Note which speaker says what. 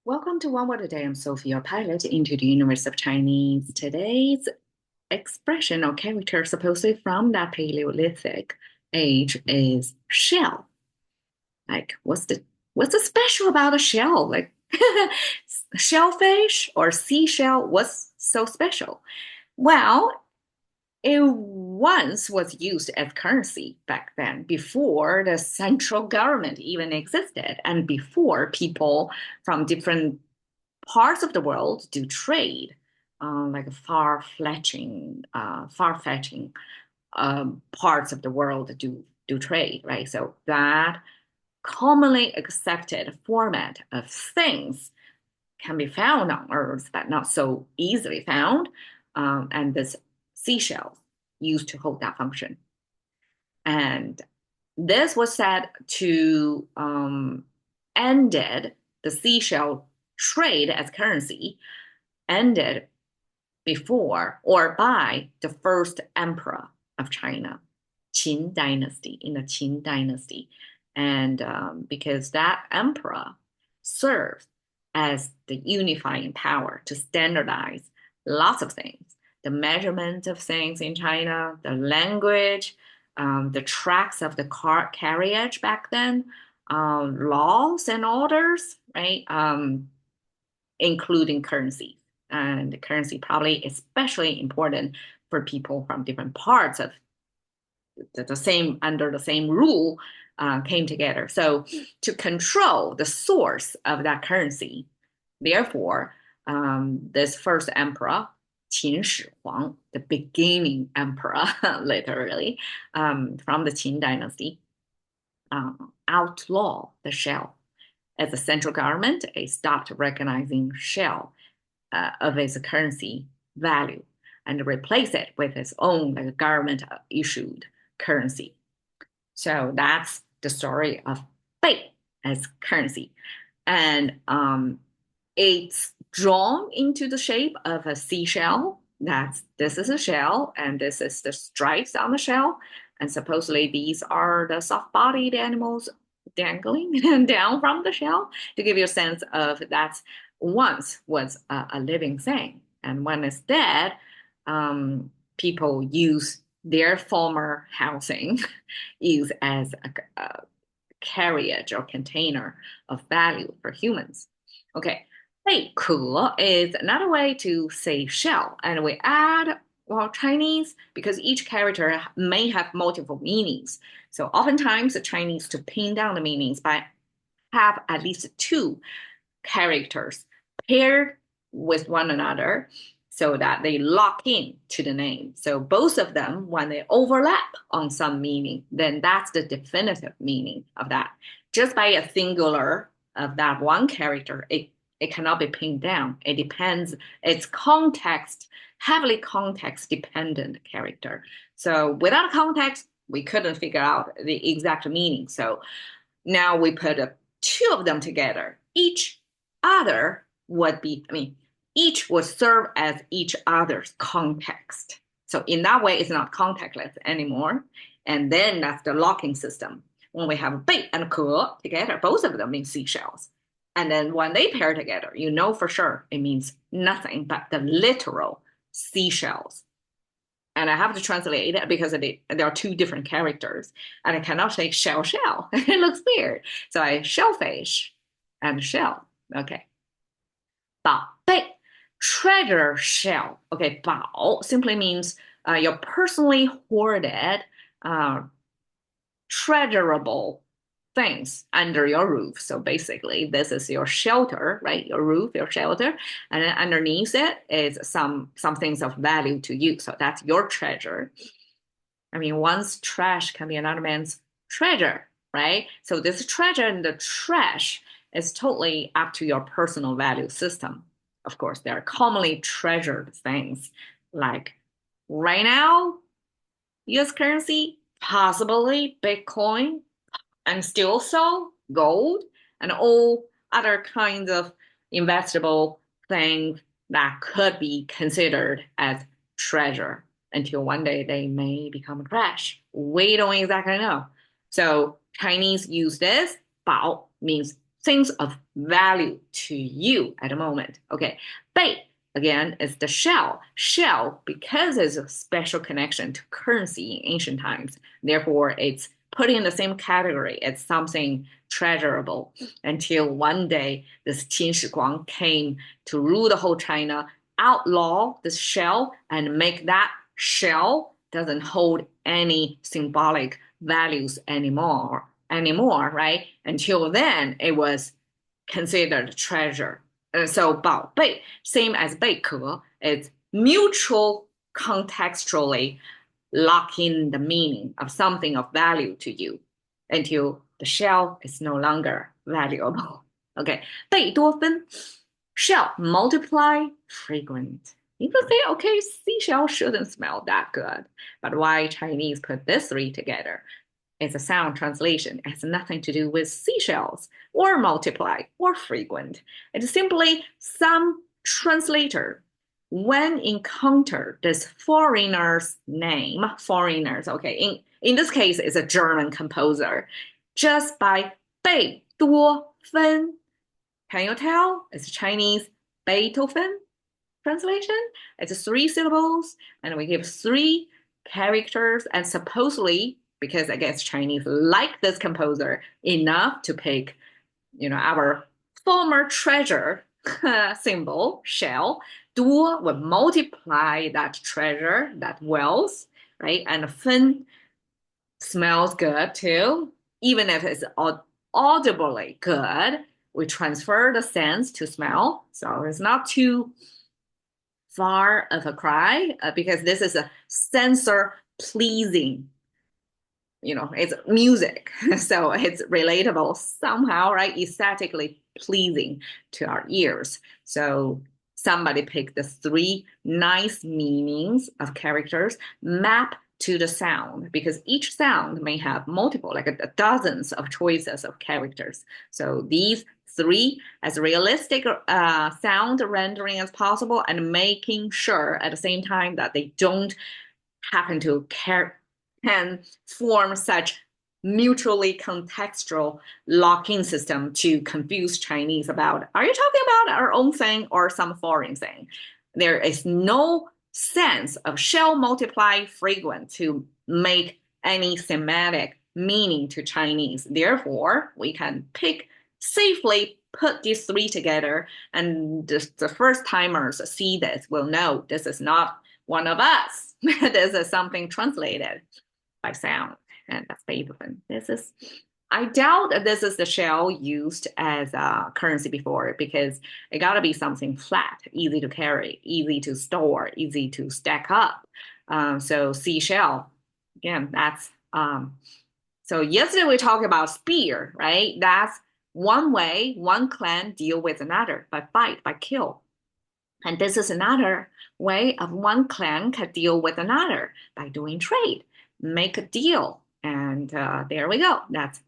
Speaker 1: Welcome to One Word a Day. I'm Sophie, your pilot into the universe of Chinese. Today's expression or character, supposedly from that Paleolithic age, is shell. Like, what's the special about a shell? Like, shellfish or seashell? What's so special? Well, it once was used as currency back then, before the central government even existed, and before people from different parts of the world do trade, like far-fetching parts of the world do trade, right? So that commonly accepted format of things can be found on Earth, but not so easily found. And this seashell used to hold that function. And this was said to ended the seashell trade as currency ended before or by the first emperor of China, Qin dynasty, in the Qin dynasty. And because that emperor served as the unifying power to standardize lots of things, the measurement of things in China, the language, the tracks of the carriage back then, laws and orders, right? Including currency. And the currency probably especially important for people from different parts of the same under the same rule came together. So to control the source of that currency, therefore, this first emperor, Qin Shi Huang, the beginning emperor, literally, from the Qin dynasty, outlaw the shell. As a central government, it stopped recognizing shell of its currency value and replace it with its own like government issued currency. So that's the story of Bei as currency. And it's drawn into the shape of a seashell. This is a shell, and this is the stripes on the shell. And supposedly these are the soft-bodied animals dangling down from the shell to give you a sense of that once was a living thing. And when it's dead, people use their former housing use as a carriage or container of value for humans. Okay, 贝壳 is another way to say shell, and we add well Chinese because each character may have multiple meanings. So oftentimes the Chinese to pin down the meanings by have at least two characters paired with one another so that they lock in to the name. So both of them, when they overlap on some meaning, then that's the definitive meaning of that. Just by a singular of that one character, it cannot be pinned down. It depends, it's context, heavily context dependent character. So without context, we couldn't figure out the exact meaning. So now we put two of them together. Each other would be, I mean, each would serve as each other's context. So in that way, it's not contactless anymore. And then that's the locking system. When we have bei and ke together, both of them mean seashells. And then when they pair together, you know for sure it means nothing but the literal seashells. And I have to translate it because there are two different characters, and I cannot say shell shell. It looks weird. So I shellfish and shell. Okay. 宝贝, treasure shell. Okay, 宝 simply means your personally hoarded, uh, treasurable things under your roof. So basically, this is your shelter, right? Your roof, your shelter, and then underneath it is some things of value to you. So that's your treasure. I mean, one's trash can be another man's treasure, right? So this treasure and the trash is totally up to your personal value system. Of course, there are commonly treasured things like right now, US currency, possibly Bitcoin, and still so gold and all other kinds of investable things that could be considered as treasure until one day they may become trash. We don't exactly know. So Chinese use this, 宝 means things of value to you at the moment. Okay, 贝 again is the shell. Shell, because it's a special connection to currency in ancient times, therefore it's put in the same category as something treasurable until one day this Qin Shi Huang came to rule the whole China, outlaw this shell and make that shell doesn't hold any symbolic values anymore, right? Until then, it was considered treasure. So 宝贝, same as 贝壳, it's mutual contextually locking the meaning of something of value to you until the shell is no longer valuable. Okay, 贝多芬, shell, multiply, fragrant. You could say, okay, seashell shouldn't smell that good. But why Chinese put this three together? It's a sound translation. It has nothing to do with seashells or multiply or frequent. It's simply some translator when encounter this foreigner's name, foreigners, okay, in this case, it's a German composer, just by 贝多芬. Can you tell? It's Chinese Beethoven translation. It's three syllables, and we give three characters, and supposedly, because I guess Chinese like this composer enough to pick, our former treasure symbol, shell, 多 would multiply that treasure, that wealth, right? And 分 smells good too, even if it's audibly good. We transfer the sense to smell, so it's not too far of a cry because this is a sensor pleasing. It's music, so it's relatable somehow, right? Aesthetically pleasing to our ears. So somebody picked the three nice meanings of characters, map to the sound, because each sound may have multiple, like dozens of choices of characters. So these three as realistic sound rendering as possible, and making sure at the same time that they don't happen to can form such mutually contextual lock-in system to confuse Chinese about, are you talking about our own thing or some foreign thing? There is no sense of shell multiply frequent to make any thematic meaning to Chinese. Therefore, we can safely put these three together, and the first timers see this will know this is not one of us. This is something translated by sound, and that's Beethoven. I doubt that this is the shell used as a currency before, because it got to be something flat, easy to carry, easy to store, easy to stack up. So seashell, again, that's so yesterday we talked about spear, right? That's one way one clan deal with another, by fight, by kill. And this is another way of one clan can deal with another by doing trade, make a deal. And there we go. That's